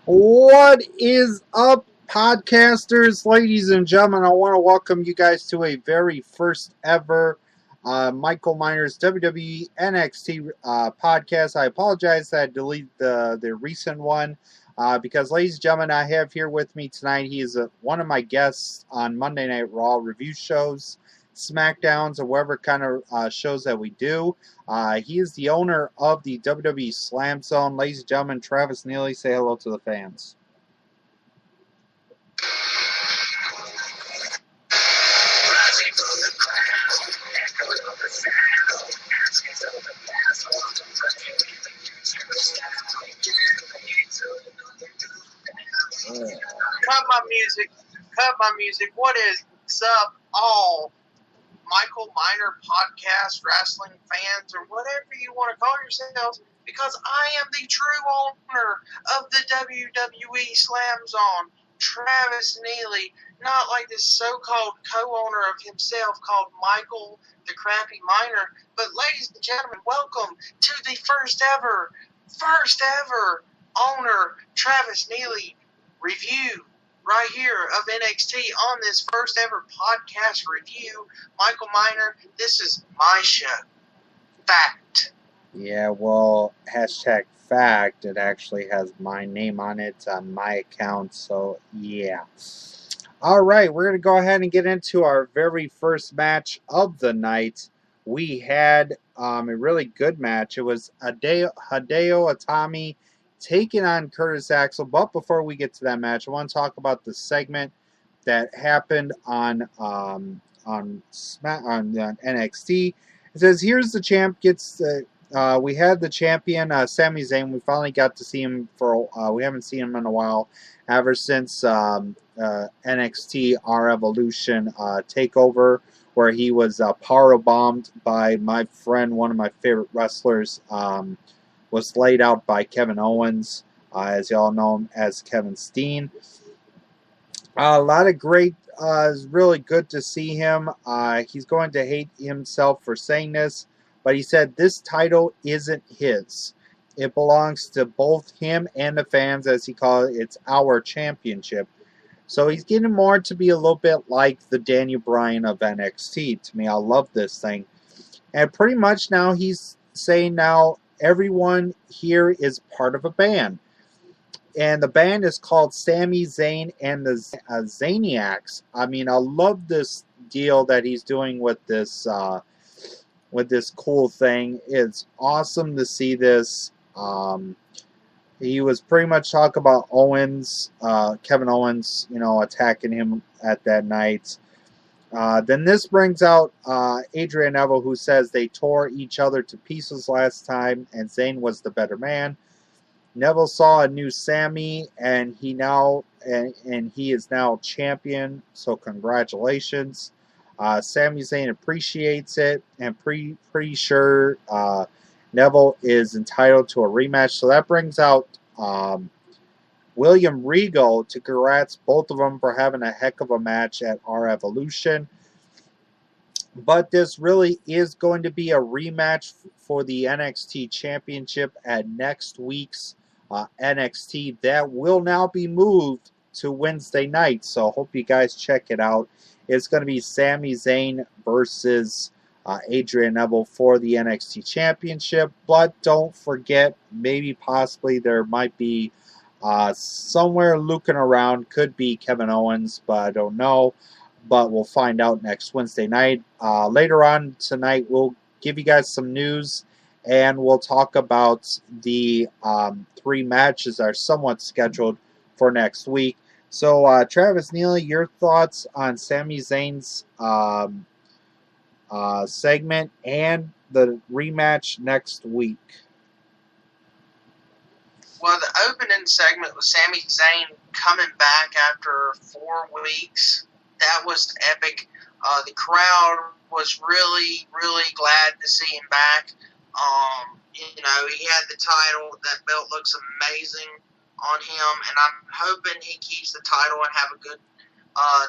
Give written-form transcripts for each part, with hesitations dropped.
What is up, podcasters, ladies and gentlemen? I want to welcome you guys to a very first ever Michael Miner's WWE NXT podcast. I apologize that I deleted the recent one because, ladies and gentlemen, I have here with me tonight. He is one of my guests on Monday Night Raw review shows, SmackDowns, or whatever kind of shows that we do. He is the owner of the WWE Slam Zone. Ladies and gentlemen, Travis Neely, say hello to the fans. Cut my music. What is up, all Michael Miner podcast wrestling fans, or whatever you want to call yourselves, because I am the true owner of the WWE Slam Zone, Travis Neely, not like this so-called co-owner of himself called Michael the Crappy Miner. But ladies and gentlemen, welcome to the first ever owner, Travis Neely review right here of NXT on this first ever podcast review. Michael Miner, this is my show. Fact. Yeah, well, hashtag fact. It actually has my name on it on my account, so yeah. All right, we're going to go ahead and get into our very first match of the night. We had a really good match. It was Hideo Itami taking on Curtis Axel. But before we get to that match, I want to talk about the segment that happened on NXT. It says, "Here's the champ gets the." We had the champion Sami Zayn. We finally got to see him for. We haven't seen him in a while, ever since NXT Our Evolution takeover, where he was power bombed by my friend, one of my favorite wrestlers. Was laid out by Kevin Owens, as y'all know him as Kevin Steen. A lot of great, it's really good to see him. He's going to hate himself for saying this, but he said this title isn't his. It belongs to both him and the fans, as he called it. It's our championship. So he's getting more to be a little bit like the Daniel Bryan of NXT. To me, I love this thing. And pretty much now he's saying now, everyone here is part of a band. And the band is called Sami Zayn and the Zaniacs. I mean, I love this deal that he's doing with this cool thing. It's awesome to see this. He was pretty much talking about Owens, Kevin Owens, attacking him at that night. Then this brings out Adrian Neville, who says they tore each other to pieces last time, and Zayn was the better man. Neville saw a new Sami, and he is now champion. So congratulations. Sami Zayn appreciates it, and pretty sure Neville is entitled to a rematch. So that brings out William Regal to congrats both of them for having a heck of a match at Our Evolution. But this really is going to be a rematch for the NXT Championship at next week's NXT. That will now be moved to Wednesday night, so hope you guys check it out. It's going to be Sami Zayn versus Adrian Neville for the NXT Championship. But don't forget, maybe possibly there might be somewhere looking around, could be Kevin Owens, but I don't know. But we'll find out next Wednesday night. Later on tonight, we'll give you guys some news, and we'll talk about the 3 matches that are somewhat scheduled for next week. So, Travis Neely, your thoughts on Sami Zayn's segment and the rematch next week? Well, the opening segment was Sami Zayn coming back after 4 weeks. That was epic. The crowd was really, really glad to see him back. He had the title. That belt looks amazing on him, and I'm hoping he keeps the title and have a good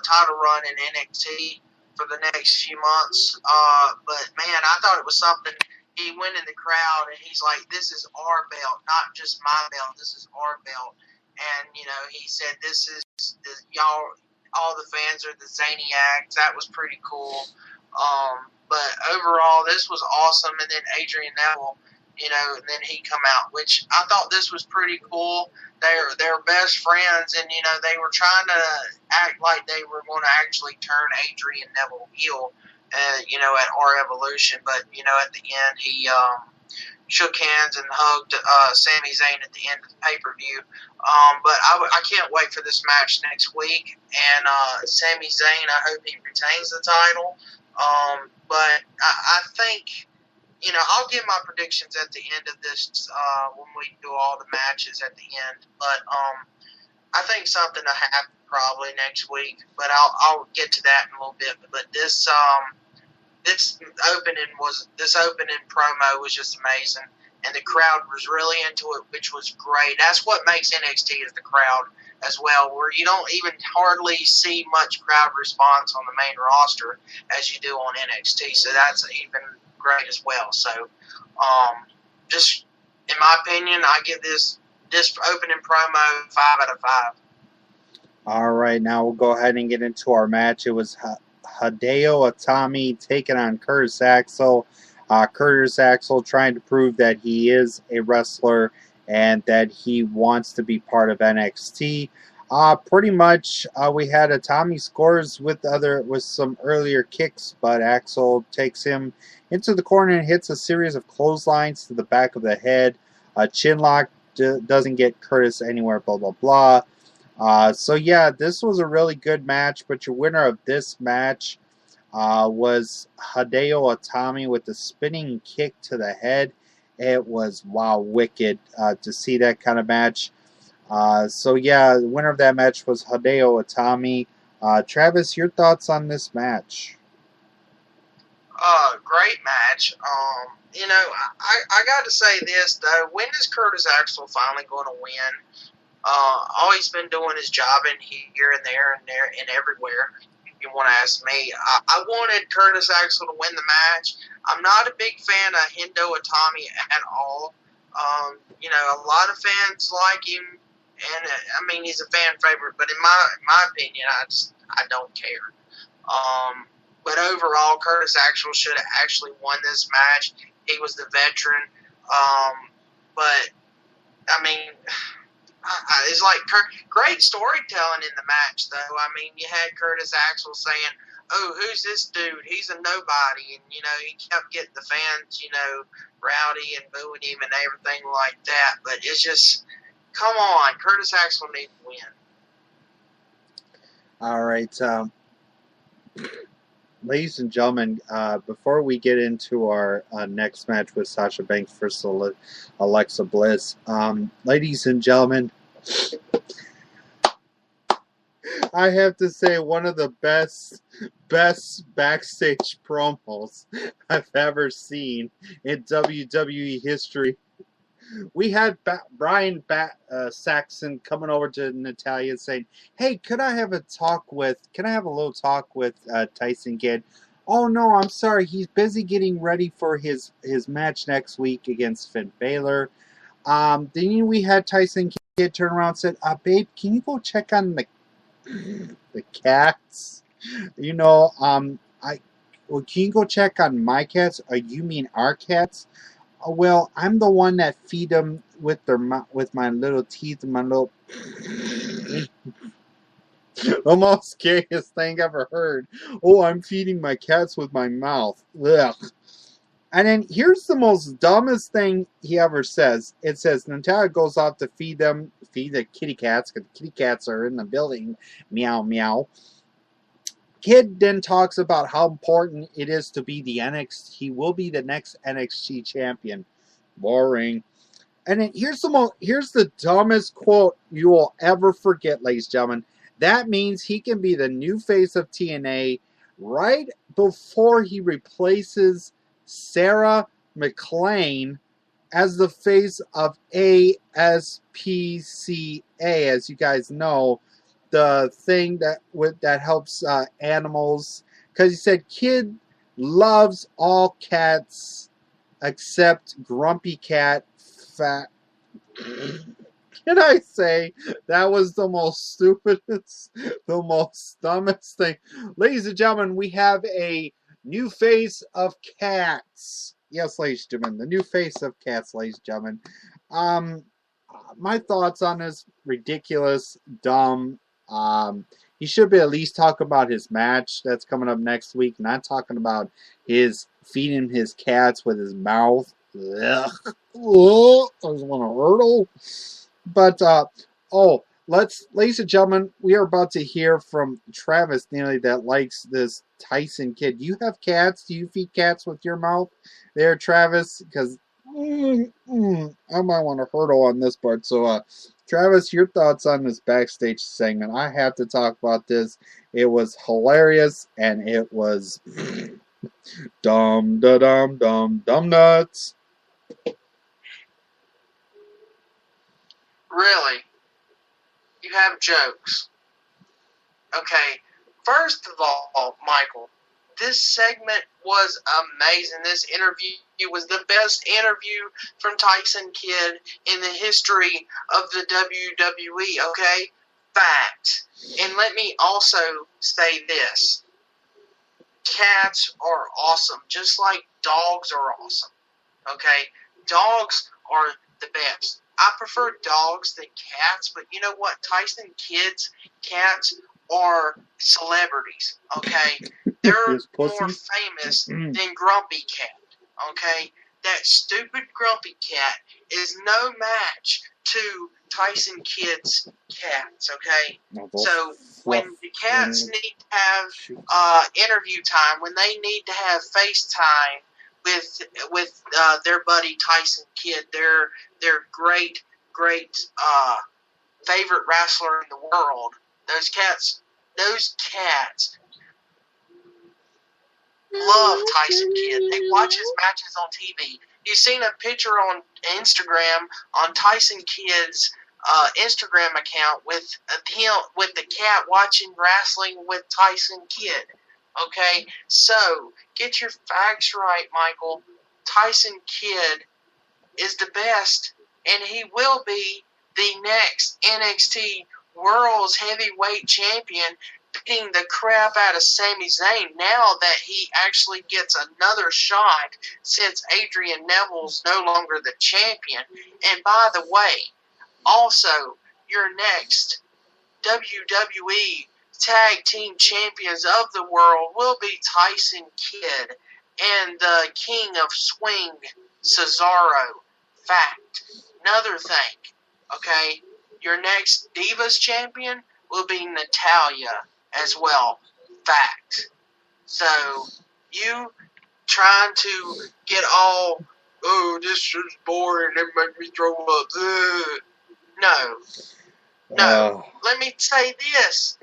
title run in NXT for the next few months. But man, I thought it was something he went in the crowd and he's like, "This is our belt, not just my belt. This is our belt." And he said, "This is y'all. All the fans are the Zaniacs." That was pretty cool. But overall, this was awesome. And then Adrian Neville, and then he come out, which I thought this was pretty cool. They're best friends, and they were trying to act like they were going to actually turn Adrian Neville heel. At our Evolution, but at the end he shook hands and hugged Sami Zayn at the end of the pay-per-view. But I can't wait for this match next week. And Sami Zayn, I hope he retains the title. But I think, I'll give my predictions at the end of this when we do all the matches at the end. But I think something will happen probably next week. But I'll get to that in a little bit. But this opening promo was just amazing, and the crowd was really into it, which was great. That's what makes NXT is the crowd as well, where you don't even hardly see much crowd response on the main roster as you do on NXT. So that's even great as well. So, just in my opinion, I give this opening promo 5 out of 5. All right, now we'll go ahead and get into our match. It was Hideo Itami taking on Curtis Axel. Curtis Axel trying to prove that he is a wrestler and that he wants to be part of NXT. Pretty much, we had Itami scores with some earlier kicks, but Axel takes him into the corner and hits a series of clotheslines to the back of the head. A chin lock doesn't get Curtis anywhere. Blah blah blah. So yeah, this was a really good match, but your winner of this match was Hideo Itami with the spinning kick to the head. It was, wow, wicked to see that kind of match. So yeah, the winner of that match was Hideo Itami. Travis, your thoughts on this match? Great match. I got to say this though. When is Curtis Axel finally going to win? All he's been doing is jobbing here and there and everywhere. If you want to ask me, I wanted Curtis Axel to win the match. I'm not a big fan of Hideo Itami at all. A lot of fans like him, and I mean he's a fan favorite. But in my opinion, I don't care. But overall, Curtis Axel should have actually won this match. He was the veteran. But I mean, it's like great storytelling in the match, though. I mean, you had Curtis Axel saying, "Oh, who's this dude? He's a nobody," and he kept getting the fans, rowdy and booing him and everything like that. But it's just, come on, Curtis Axel needs to win. All right. Ladies and gentlemen, before we get into our next match with Sasha Banks versus Alexa Bliss, ladies and gentlemen, I have to say one of the best backstage promos I've ever seen in WWE history. We had Brian Saxon coming over to Natalya saying, "Hey, can I have a little talk with Tyson Kidd?" "Oh no, I'm sorry, he's busy getting ready for his match next week against Finn Balor." Then we had Tyson Kidd turn around and said, "Babe, can you go check on the cats? Can you go check on my cats? Or you mean our cats? Well, I'm the one that feed them with my little teeth and my little." The most gayest thing ever heard. "Oh, I'm feeding my cats with my mouth." Ugh. And then here's the most dumbest thing he ever says. It says Natalia goes off to feed the kitty cats, because the kitty cats are in the building. Meow, meow. Kid then talks about how important it is to be he will be the next NXT champion. Boring. And then here's the dumbest quote you will ever forget, ladies and gentlemen. That means he can be the new face of TNA right before he replaces Sarah McLean as the face of ASPCA. As you guys know, the thing that helps animals, because he said Kid loves all cats except Grumpy Cat Fat. Can I say that was the most stupidest, the most dumbest thing? Ladies and gentlemen, we have a new face of cats. Yes, ladies and gentlemen, the new face of cats, ladies and gentlemen. Um, my thoughts on this: ridiculous, dumb. He should be at least talking about his match that's coming up next week, not talking about his feeding his cats with his mouth. Ugh. Ugh. I just want to hurdle. But ladies and gentlemen, we are about to hear from Travis Neely that likes this Tyson kid. Do you have cats? Do you feed cats with your mouth, there, Travis? Because I might want to hurdle on this part. So, Travis, your thoughts on this backstage segment? I have to talk about this. It was hilarious, and it was dumb nuts. Really? You have jokes. Okay, first of all, Michael, this segment was amazing. This interview was the best interview from Tyson Kidd in the history of the WWE, okay? Fact. And let me also say this. Cats are awesome, just like dogs are awesome, okay? Dogs are the best. I prefer dogs than cats, but you know what? Tyson Kidd's cats are celebrities, okay? They're more famous than Grumpy Cat, okay? That stupid Grumpy Cat is no match to Tyson Kidd's cats, okay? So when the cats need to have interview time, when they need to have FaceTime with their buddy Tyson Kidd, their great favorite wrestler in the world. Those cats love Tyson Kidd. They watch his matches on TV. You've seen a picture on Instagram on Tyson Kidd's Instagram account with him with the cat watching wrestling with Tyson Kidd. Okay, so get your facts right, Michael. Tyson Kidd is the best, and he will be the next NXT World's Heavyweight Champion, beating the crap out of Sami Zayn now that he actually gets another shot since Adrian Neville's no longer the champion. And by the way, also, your next WWE Tag Team Champions of the world will be Tyson Kidd and the King of Swing, Cesaro. Fact. Another thing, okay? Your next Divas Champion will be Natalya as well. Fact. So, you trying to get all, oh, this is boring, it makes me throw up. No. Let me say this.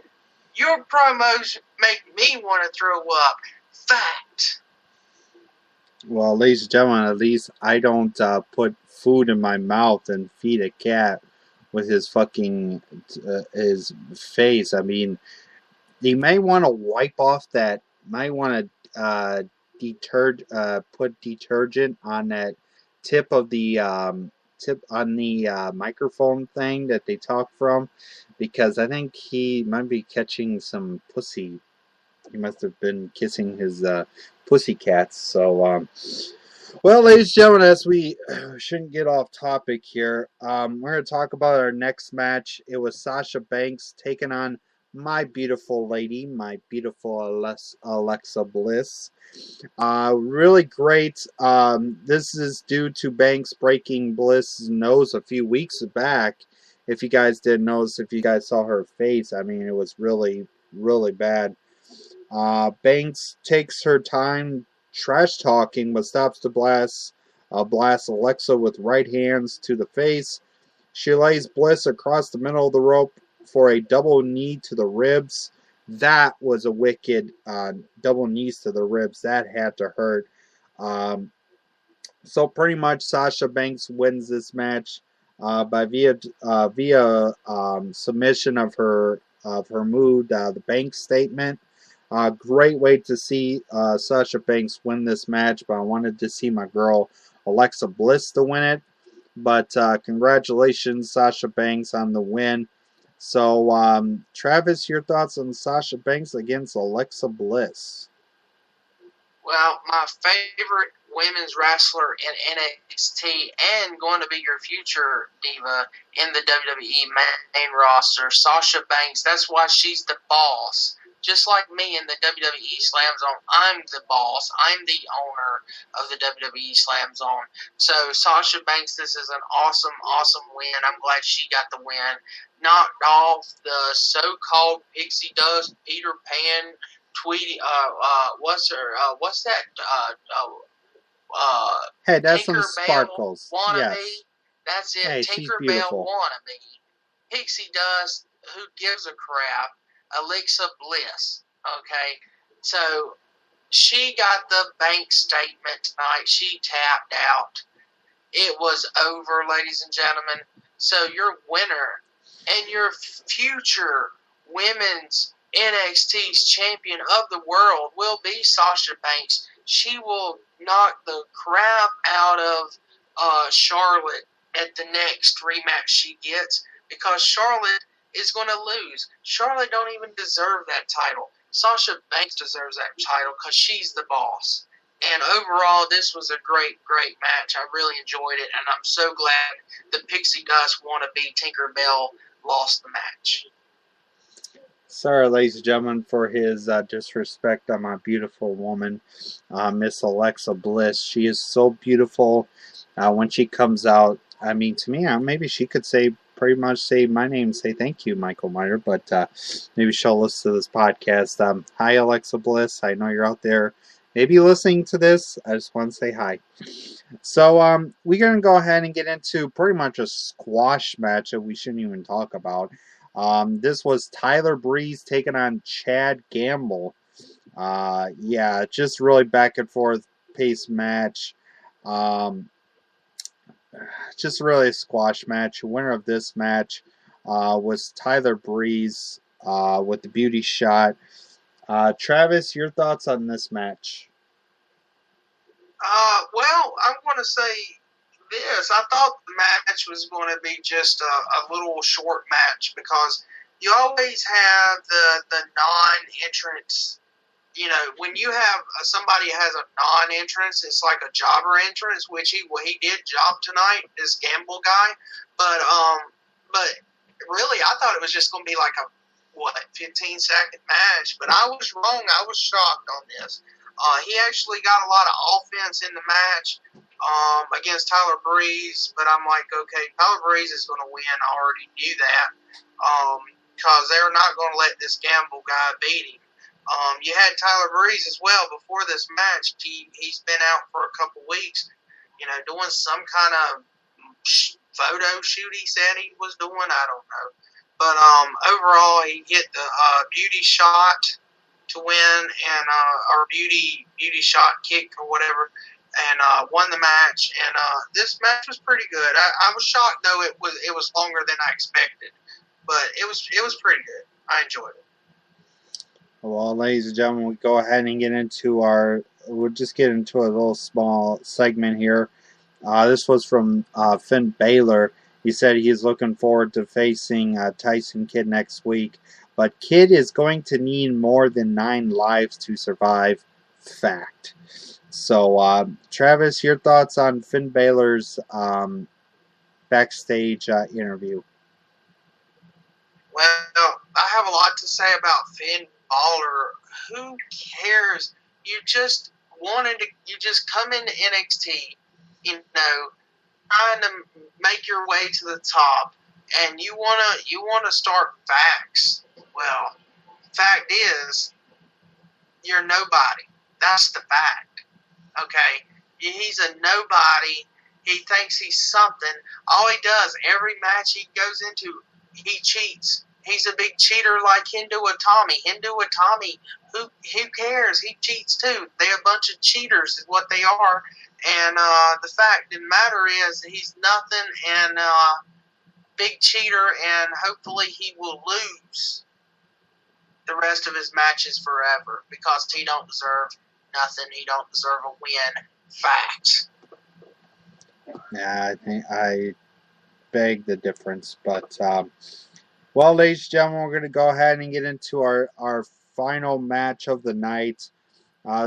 Your promos make me want to throw up. Fact. Well, ladies and gentlemen, at least I don't put food in my mouth and feed a cat with his fucking his face. I mean, you may want to wipe off that. Might want to put detergent on that tip of the microphone thing that they talk from, because I think he might be catching some pussy. He must have been kissing his pussy cats. So, well, ladies and gentlemen, as we shouldn't get off topic here, we're going to talk about our next match. It was Sasha Banks taking on my beautiful lady, my beautiful Alexa Bliss. Really great. This is due to Banks breaking Bliss's nose a few weeks back. If you guys didn't notice, if you guys saw her face, I mean, it was really, really bad. Banks takes her time trash talking, but stops to blast Alexa with right hands to the face. She lays Bliss across the middle of the rope for a double knee to the ribs. That was a wicked double knees to the ribs. That had to hurt. So pretty much Sasha Banks wins this match by via submission of her mood, the Banks statement. Great way to see Sasha Banks win this match, but I wanted to see my girl Alexa Bliss to win it. But congratulations, Sasha Banks, on the win. So, Travis, your thoughts on Sasha Banks against Alexa Bliss? Well, my favorite women's wrestler in NXT and going to be your future diva in the WWE main roster, Sasha Banks. That's why she's the boss. Just like me in the WWE Slam Zone, I'm the boss. I'm the owner of the WWE Slam Zone. So, Sasha Banks, this is an awesome, awesome win. I'm glad she got the win. Knocked off the so-called pixie dust, Peter Pan, Tweety, what's that? Hey, that's some Tinkerbell sparkles. wannabe. Yes. That's it. Hey, she's Tinkerbell beautiful. wannabe. Pixie dust. Who gives a crap? Alexa Bliss. Okay, so she got the bank statement tonight. She tapped out. It was over, ladies and gentlemen. So your winner and your future women's NXT's champion of the world will be Sasha Banks. She will knock the crap out of Charlotte at the next rematch she gets because Charlotte is going to lose. Charlotte don't even deserve that title. Sasha Banks deserves that title because she's the boss. And overall, this was a great, great match. I really enjoyed it, and I'm so glad the Pixie Dust wannabe Tinkerbell lost the match. Sorry, ladies and gentlemen, for his disrespect on my beautiful woman, Miss Alexa Bliss. She is so beautiful when she comes out. I mean, to me, maybe she could pretty much say my name and say thank you, Michael Meyer, but maybe she'll listen to this podcast. Hi, Alexa Bliss. I know you're out there. Maybe listening to this. I just want to say hi. So we're going to go ahead and get into pretty much a squash match that we shouldn't even talk about. This was Tyler Breeze taking on Chad Gamble. Yeah, just really back and forth pace match. Just really a squash match. The winner of this match was Tyler Breeze with the beauty shot. Travis, your thoughts on this match? Well, I'm going to say this. I thought the match was going to be just a little short match because you always have the non-entrance. You know, when you have somebody has a non-entrance, it's like a jobber entrance, which he did job tonight, this Gamble guy. But really, I thought it was just going to be like a 15-second match. But I was wrong. I was shocked on this. He actually got a lot of offense in the match against Tyler Breeze, but I'm like, okay, Tyler Breeze is going to win. I already knew that because they're not going to let this Gamble guy beat him. You had Tyler Breeze as well before this match. He's been out for a couple weeks, you know, doing some kind of photo shoot he said he was doing. I don't know. But overall, he hit the beauty shot to win and or beauty shot kick or whatever, and won the match. And this match was pretty good. I was shocked though it was longer than I expected, but it was pretty good. I enjoyed it. Well, ladies and gentlemen, we go ahead and get into we'll just get into a little small segment here. This was from Finn Balor. He said he's looking forward to facing Tyson Kidd next week. But Kidd is going to need more than 9 lives to survive. Fact. So, Travis, your thoughts on Finn Balor's backstage interview? Well, I have a lot to say about Finn Balor. Who cares? You just come into NXT, you know, trying to make your way to the top, and you wanna start facts. Well, fact is, you're nobody. That's the fact. Okay, he's a nobody. He thinks he's something. All he does every match he goes into, he cheats. He's a big cheater like Hindu Atami. Hindu Atami, who cares? He cheats too. They're a bunch of cheaters is what they are. And the fact of the matter is he's nothing and big cheater, and hopefully he will lose the rest of his matches forever because he don't deserve nothing. He don't deserve a win. Fact. Yeah, I think I beg the difference. But, well, ladies and gentlemen, we're going to go ahead and get into our final match of the night.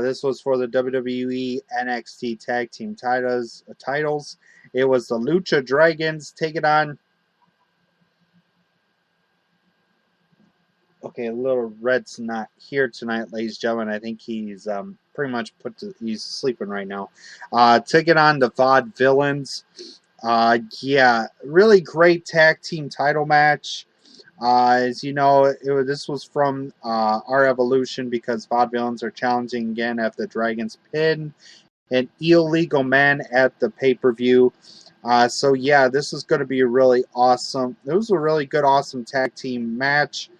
This was for the WWE NXT Tag Team titles. It was the Lucha Dragons taking on. Okay, Little Red's not here tonight, ladies and gentlemen. I think he's pretty much he's sleeping right now. Taking on the Vaudevillains. Yeah, really great tag team title match. As you know, this was from our evolution because Vaudevillains are challenging again after the Dragons pin an illegal man at the pay-per-view. So yeah, this is going to be a really awesome. It was a really good, awesome tag team match.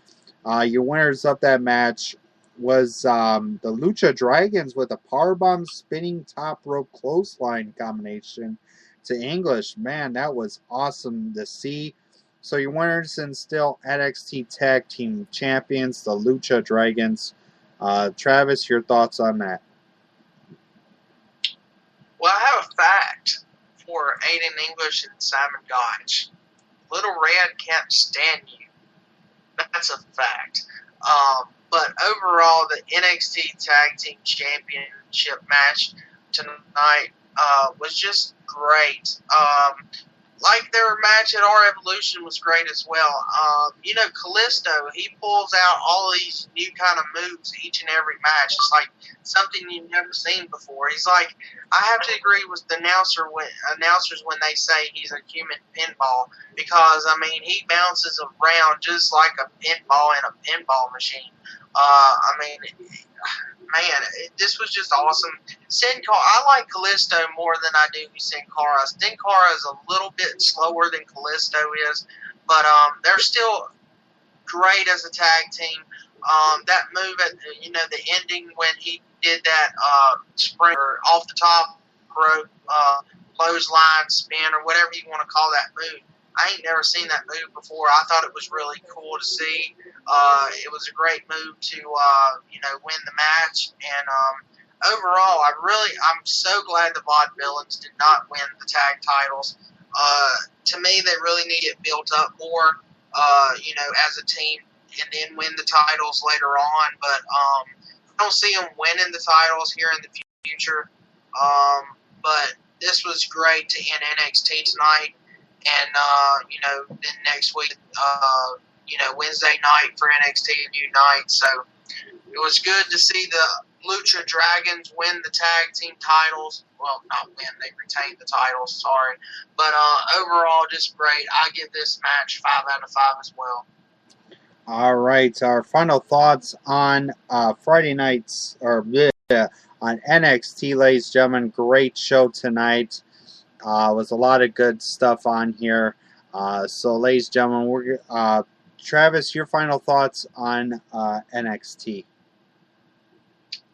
Your winners of that match was the Lucha Dragons with a powerbomb spinning top rope clothesline combination to English. Man, that was awesome to see. So your winners and still NXT Tag Team Champions, the Lucha Dragons. Travis, your thoughts on that? Well, I have a fact for Aiden English and Simon Gotch. Little Red can't stand you. That's a fact. But overall, the NXT Tag Team Championship match tonight was just great. Like their match at Our Evolution was great as well. Kalisto, he pulls out all these new kind of moves each and every match. It's like something you've never seen before. He's like, I have to agree with the announcers when they say he's a human pinball because, I mean, he bounces around just like a pinball in a pinball machine. This was just awesome. Sin Cara, I like Kalisto more than I do Sin Cara. Sin Cara is a little bit slower than Kalisto is, but they're still great as a tag team. That move at the ending when he did that Spreaker off the top rope clothesline spin or whatever you want to call that move. I ain't never seen that move before. I thought it was really cool to see. It was a great move to win the match, and overall, I'm so glad the Vaudevillains did not win the tag titles. To me, they really need to get built up more, as a team, and then win the titles later on. But I don't see them winning the titles here in the future. But this was great to end NXT tonight. And, then next week, Wednesday night for NXT Unite. So it was good to see the Lucha Dragons win the tag team titles. Well, not win, they retained the titles, sorry. But overall, just great. I give this match 5 out of 5 as well. All right, our final thoughts on Friday nights, on NXT, ladies and gentlemen. Great show tonight. Was a lot of good stuff on here. So, ladies and gentlemen, Travis, your final thoughts on NXT.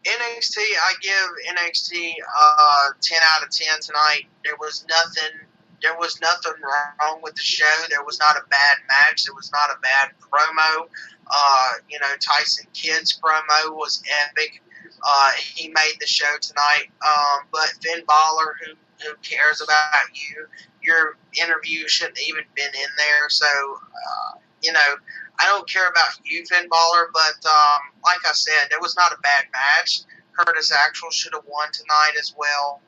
NXT, I give NXT 10 out of 10 tonight. There was nothing wrong with the show. There was not a bad match. There was not a bad promo. Tyson Kidd's promo was epic. He made the show tonight. But Finn Balor, who cares about you? Your interview shouldn't even been in there. So, I don't care about you, Finn Balor, but like I said, there was not a bad match. Curtis Axel should have won tonight as well.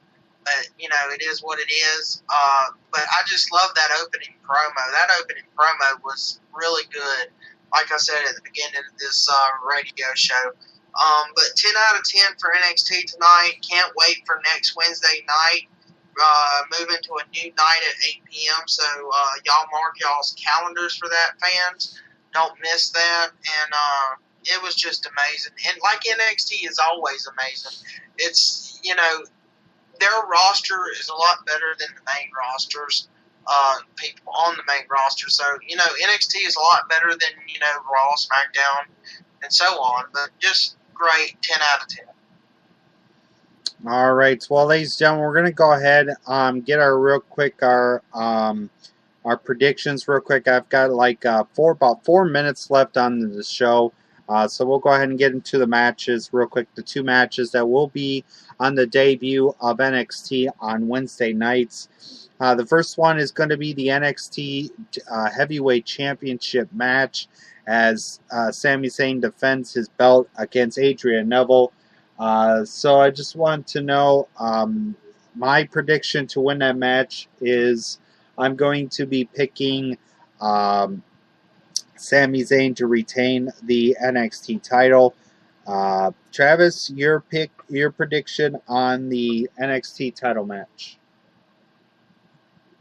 But, it is what it is. But I just love that opening promo. That opening promo was really good, like I said at the beginning of this radio show. But 10 out of 10 for NXT tonight. Can't wait for next Wednesday night. Moving to a new night at 8 p.m. So y'all mark y'all's calendars for that, fans. Don't miss that. And it was just amazing. And like NXT is always amazing. It's, their roster is a lot better than the main rosters, people on the main roster. So, NXT is a lot better than, Raw, SmackDown, and so on. But just great, 10 out of 10. All right. Well, ladies and gentlemen, we're going to go ahead get our predictions real quick. I've got about 4 minutes left on the show. So we'll go ahead and get into the matches real quick. The 2 matches that will be on the debut of NXT on Wednesday nights. The first one is going to be the NXT Heavyweight Championship match as Sami Zayn defends his belt against Adrian Neville. So I just want to know my prediction to win that match is I'm going to be picking Sami Zayn to retain the NXT title. Travis, your prediction on the NXT title match.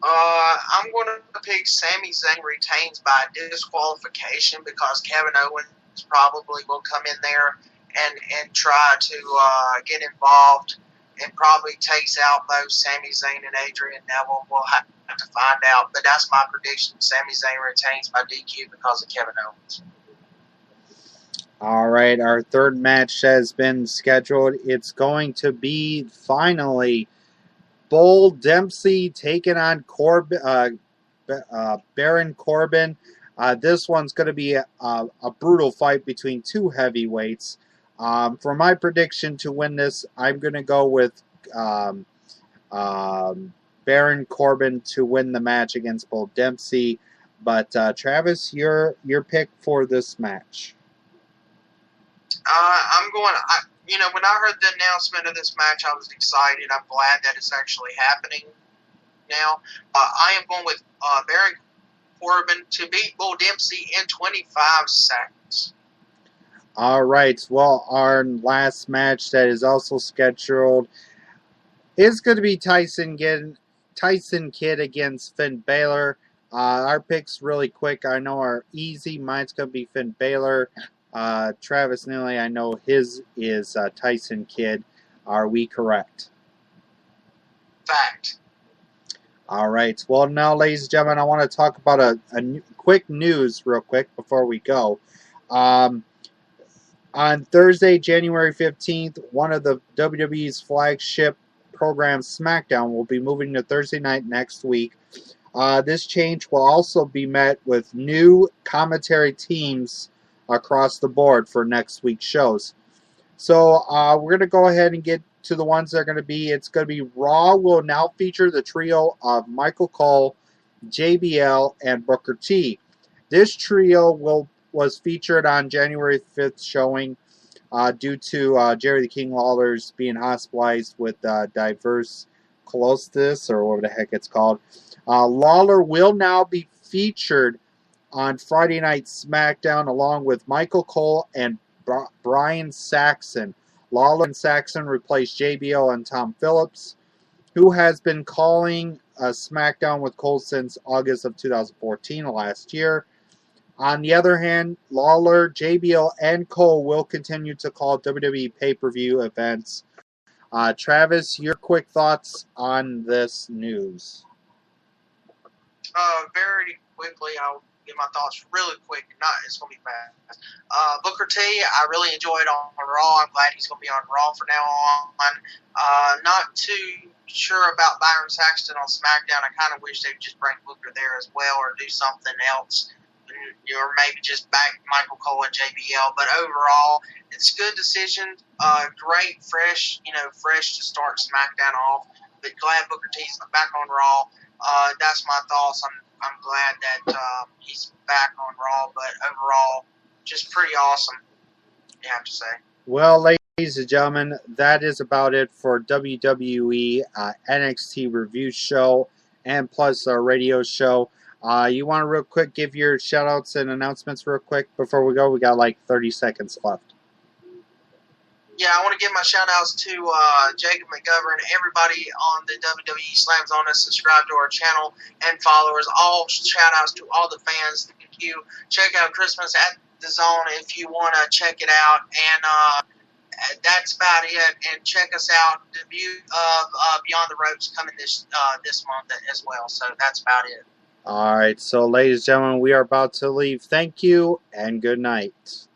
I'm going to pick Sami Zayn retains by disqualification because Kevin Owens probably will come in there and try to get involved and probably takes out both Sami Zayn and Adrian Neville. We'll have to find out, but that's my prediction. Sami Zayn retains by DQ because of Kevin Owens. All right, our third match has been scheduled. It's going to be finally Bull Dempsey taking on Baron Corbin. This one's going to be a brutal fight between two heavyweights. For my prediction to win this, I'm going to go with Baron Corbin to win the match against Bull Dempsey. But Travis, your pick for this match? I'm going. When I heard the announcement of this match, I was excited. I'm glad that it's actually happening now. I am going with Baron Corbin to beat Bull Dempsey in 25 seconds. All right. Well, our last match that is also scheduled is going to be Tyson Kidd against Finn Balor. Our picks really quick. I know are easy. Mine's going to be Finn Balor. Travis Neely, I know his is Tyson Kidd. Are we correct? Fact. All right. Well, now, ladies and gentlemen, I want to talk about a quick news real quick before we go. On Thursday, January 15th, one of the WWE's flagship programs, SmackDown, will be moving to Thursday night next week. This change will also be met with new commentary teams across the board for next week's shows. So we're going to go ahead and get to the ones that are going to be. It's going to be Raw will now feature the trio of Michael Cole, JBL, and Booker T. This trio was featured on January 5th showing due to Jerry the King Lawler's being hospitalized with diverticulosis, or whatever the heck it's called. Lawler will now be featured on Friday Night SmackDown along with Michael Cole and Brian Saxon. Lawler and Saxon replaced JBL and Tom Phillips, who has been calling SmackDown with Cole since August of 2014, last year. On the other hand, Lawler, JBL, and Cole will continue to call WWE pay-per-view events. Travis, your quick thoughts on this news? Very quickly, I'll get my thoughts really quick. It's going to be fast. Booker T, I really enjoyed on Raw. I'm glad he's going to be on Raw from now on. Not too sure about Byron Saxton on SmackDown. I kind of wish they'd just bring Booker there as well, or do something else, or maybe just back Michael Cole and JBL. But overall, it's a good decision. Great, fresh to start SmackDown off. But glad Booker T's back on Raw. That's my thoughts. I'm glad that he's back on Raw, but overall, just pretty awesome, you have to say. Well, ladies and gentlemen, that is about it for WWE NXT review show and plus our radio show. You want to real quick give your shout-outs and announcements real quick before we go? We got like 30 seconds left. Yeah, I want to give my shout-outs to Jacob McGovern, everybody on the WWE Slam Zone that subscribe to our channel, and followers. All shout-outs to all the fans. Thank you. Check out Christmas at the Zone if you want to check it out. And that's about it. And check us out. Debut of Beyond the Ropes coming this month as well. So that's about it. All right. So, ladies and gentlemen, we are about to leave. Thank you and good night.